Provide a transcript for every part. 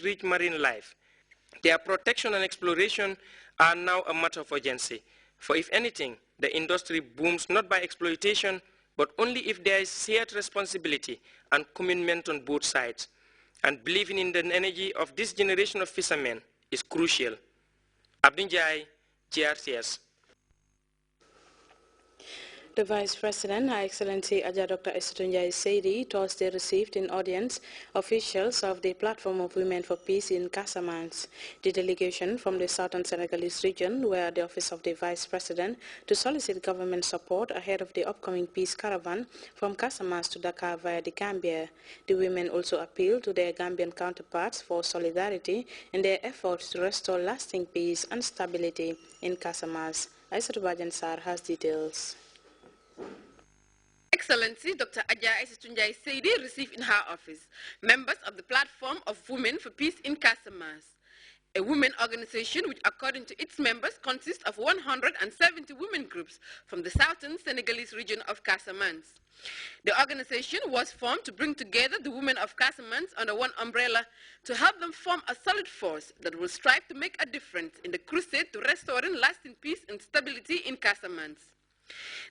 rich marine life. Their protection and exploration are now a matter of urgency. For if anything, the industry booms not by exploitation, but only if there is shared responsibility and commitment on both sides. And believing in the energy of this generation of fishermen is crucial. Abdinjai, GRTS. The Vice President, Her Excellency Aja Dr. Tunjai Seidi, Thursday received in audience officials of the Platform of Women for Peace in Casamance. The delegation from the Southern Senegalese region were at the office of the Vice President to solicit government support ahead of the upcoming peace caravan from Casamance to Dakar via the Gambia. The women also appealed to their Gambian counterparts for solidarity in their efforts to restore lasting peace and stability in Casamance. Aissatou Badian Sarr has details. Excellency Dr. Aja Tunjai Seidi received in her office members of the Platform of Women for Peace in Casamance, a women organization which, according to its members, consists of 170 women groups from the southern Senegalese region of Casamance. The organization was formed to bring together the women of Casamance under one umbrella to help them form a solid force that will strive to make a difference in the crusade to restoring lasting peace and stability in Casamance.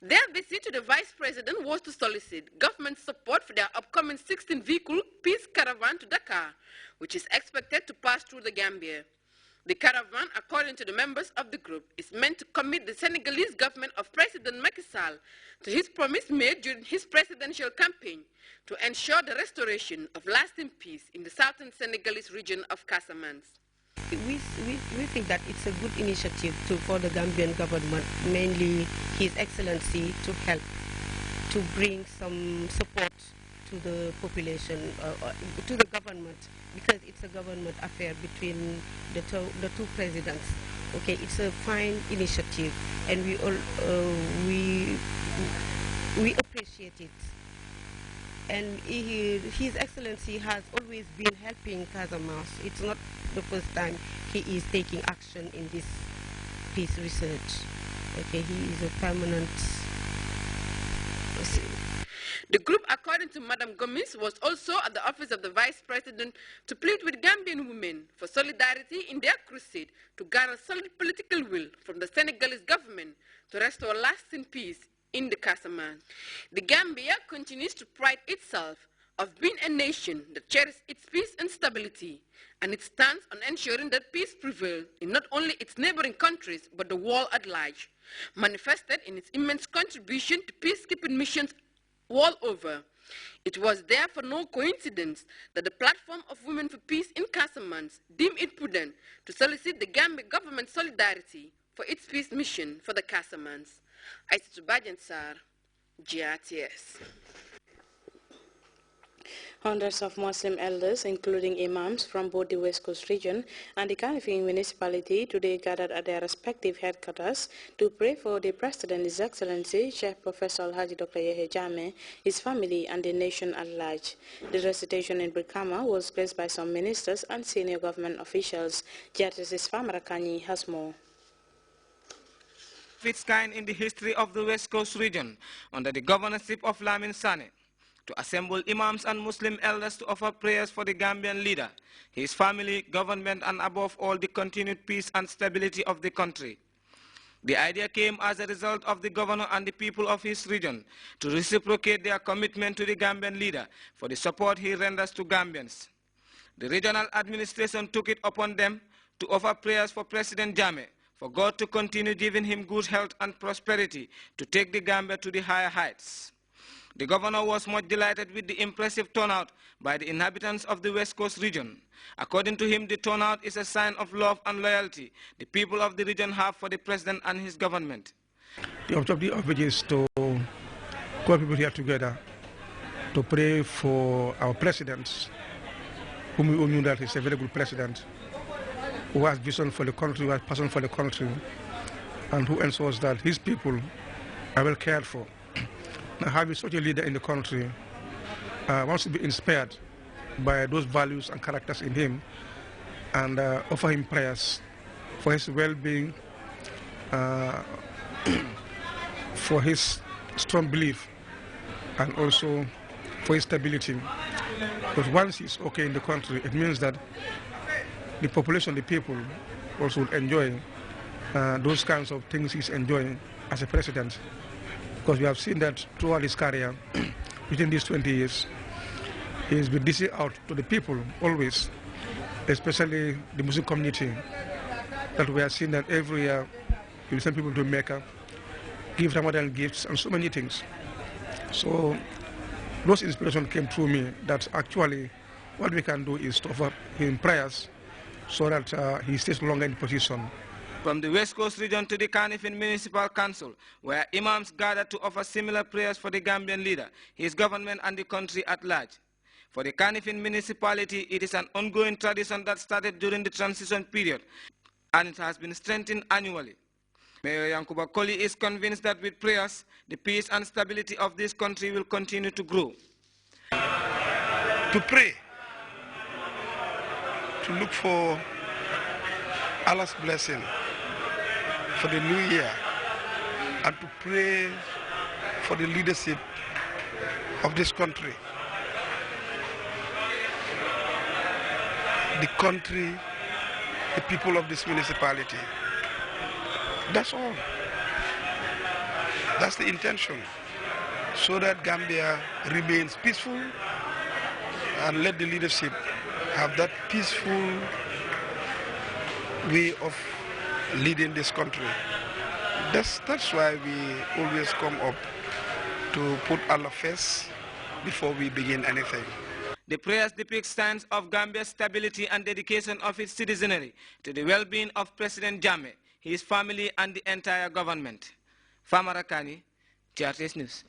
Their visit to the Vice President was to solicit government support for their upcoming 16-vehicle peace caravan to Dakar, which is expected to pass through the Gambia. The caravan, according to the members of the group, is meant to commit the Senegalese government of President Macky Sall to his promise made during his presidential campaign to ensure the restoration of lasting peace in the southern Senegalese region of Casamance. We think that it's a good initiative for the Gambian government, mainly His Excellency, to help to bring some support to the population, to the government, because it's a government affair between the two presidents. Okay, it's a fine initiative, and we appreciate it. And His Excellency has always been helping Casamance. It's not the first time he is taking action in this peace research. Okay, he is a permanent. The group, according to Madam Gomes, was also at the office of the Vice President to plead with Gambian women for solidarity in their crusade to garner solid political will from the Senegalese government to restore lasting peace in the Casamance. The Gambia continues to pride itself of being a nation that cherishes its peace and stability, and it stands on ensuring that peace prevails in not only its neighboring countries but the world at large, manifested in its immense contribution to peacekeeping missions all over. It was therefore no coincidence that the Platform of Women for Peace in Casamance deemed it prudent to solicit the Gambia government solidarity for its peace mission for the Casamance. Aissatou Badian Sarr, GRTS. Hundreds of Muslim elders, including imams from both the West Coast region and the Kanifing municipality, today gathered at their respective headquarters to pray for the President, His Excellency Sheikh Professor Alhaji Dr. Yahya Jammeh, his family, and the nation at large. The recitation in Brikama was graced by some ministers and senior government officials. GRTS's Famara Kanyi has more. Of its kind in the history of the West Coast region, under the governorship of Lamin, Sannch, to assemble imams and Muslim elders to offer prayers for the Gambian leader, his family, government, and above all the continued peace and stability of the country. The idea came as a result of the governor and the people of his region to reciprocate their commitment to the Gambian leader for the support he renders to Gambians. The regional administration took it upon them to offer prayers for President Jammeh, for God to continue giving him good health and prosperity to take the Gambia to the higher heights. The governor was much delighted with the impressive turnout by the inhabitants of the West Coast region. According to him, the turnout is a sign of love and loyalty the people of the region have for the president and his government. The objective of it is to call people here together to pray for our president, whom we all knew that he's a very good president, who has vision for the country, who has passion for the country, and who ensures that his people are well cared for. Now, having such a leader in the country wants to be inspired by those values and characters in him, and offer him prayers for his well-being, for his strong belief, and also for his stability. Because once he's okay in the country, it means that the population, the people, also would enjoy those kinds of things he's enjoying as a president. Because we have seen that throughout his career, within these 20 years, he's been dishing out to the people always, especially the Muslim community, that we have seen that every year he will send people to Mecca, give Ramadan gifts, and so many things. So those inspirations came through me that actually what we can do is to offer him prayers so that he stays longer in position. From the West Coast region to the Kanifing Municipal Council, where imams gathered to offer similar prayers for the Gambian leader, his government and the country at large. For the Kanifing municipality, it is an ongoing tradition that started during the transition period, and it has been strengthened annually. Mayor Yankuba Koli is convinced that with prayers, the peace and stability of this country will continue to grow. To pray, to look for Allah's blessing for the new year, and to pray for the leadership of this country. The country, the people of this municipality. That's all. That's the intention. So that Gambia remains peaceful and let the leadership have that peaceful way of leading this country. That's why we always come up to put Allah first before we begin anything. The prayers depict signs of Gambia's stability and dedication of its citizenry to the well-being of President Jammeh, his family, and the entire government. Famarakani, Grts News.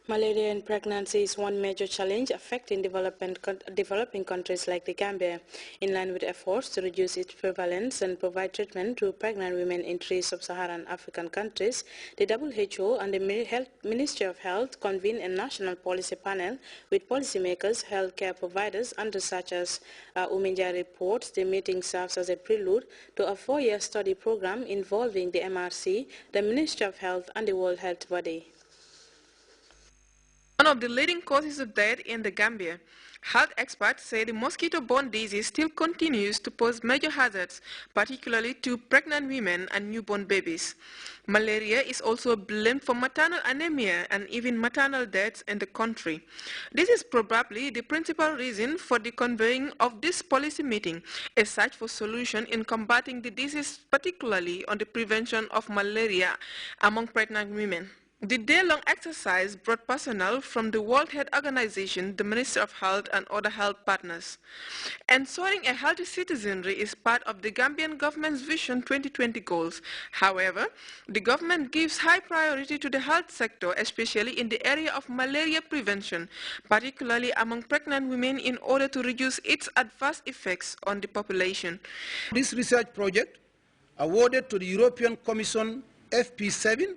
Malaria in pregnancy is one major challenge affecting developing countries like the Gambia. In line with efforts to reduce its prevalence and provide treatment to pregnant women in 3 sub-Saharan African countries, the WHO and the Ministry of Health convened a national policy panel with policymakers, healthcare providers, and researchers. Uminja reports the meeting serves as a prelude to a 4-year study program involving the MRC, the Ministry of Health, and the World Health Body. One of the leading causes of death in the Gambia, health experts say the mosquito-borne disease still continues to pose major hazards, particularly to pregnant women and newborn babies. Malaria is also blamed for maternal anemia and even maternal deaths in the country. This is probably the principal reason for the convening of this policy meeting, a search for solution in combating the disease, particularly on the prevention of malaria among pregnant women. The day-long exercise brought personnel from the World Health Organization, the Ministry of Health, and other health partners. Ensuring a healthy citizenry is part of the Gambian government's Vision 2020 goals. However, the government gives high priority to the health sector, especially in the area of malaria prevention, particularly among pregnant women, in order to reduce its adverse effects on the population. This research project, awarded to the European Commission FP7,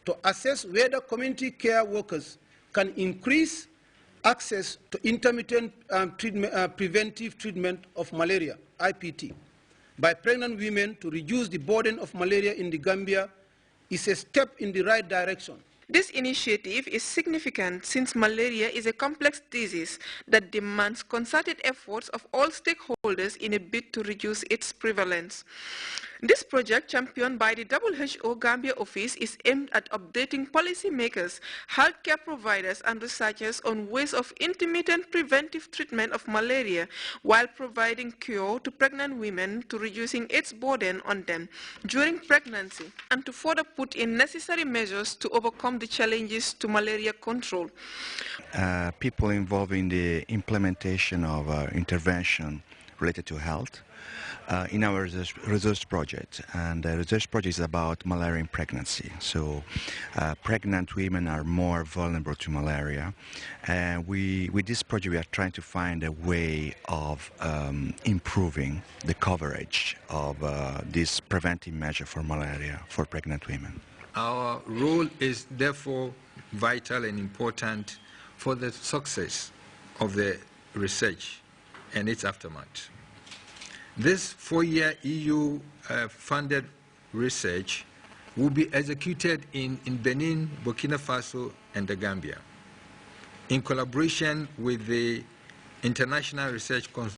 to assess whether community care workers can increase access to intermittent preventive treatment of malaria, IPT, by pregnant women to reduce the burden of malaria in the Gambia is a step in the right direction. This initiative is significant since malaria is a complex disease that demands concerted efforts of all stakeholders in a bid to reduce its prevalence. This project, championed by the WHO Gambia office, is aimed at updating policymakers, healthcare providers, and researchers on ways of intermittent preventive treatment of malaria while providing cure to pregnant women, to reducing its burden on them during pregnancy, and to further put in necessary measures to overcome the challenges to malaria control. People involved in the implementation of intervention related to health in our research project. And the research project is about malaria in pregnancy. So pregnant women are more vulnerable to malaria. And with this project, we are trying to find a way of improving the coverage of this preventive measure for malaria for pregnant women. Our role is therefore vital and important for the success of the research and its aftermath. This 4-year EU-funded research will be executed in Benin, Burkina Faso, and the Gambia, in collaboration with the International Research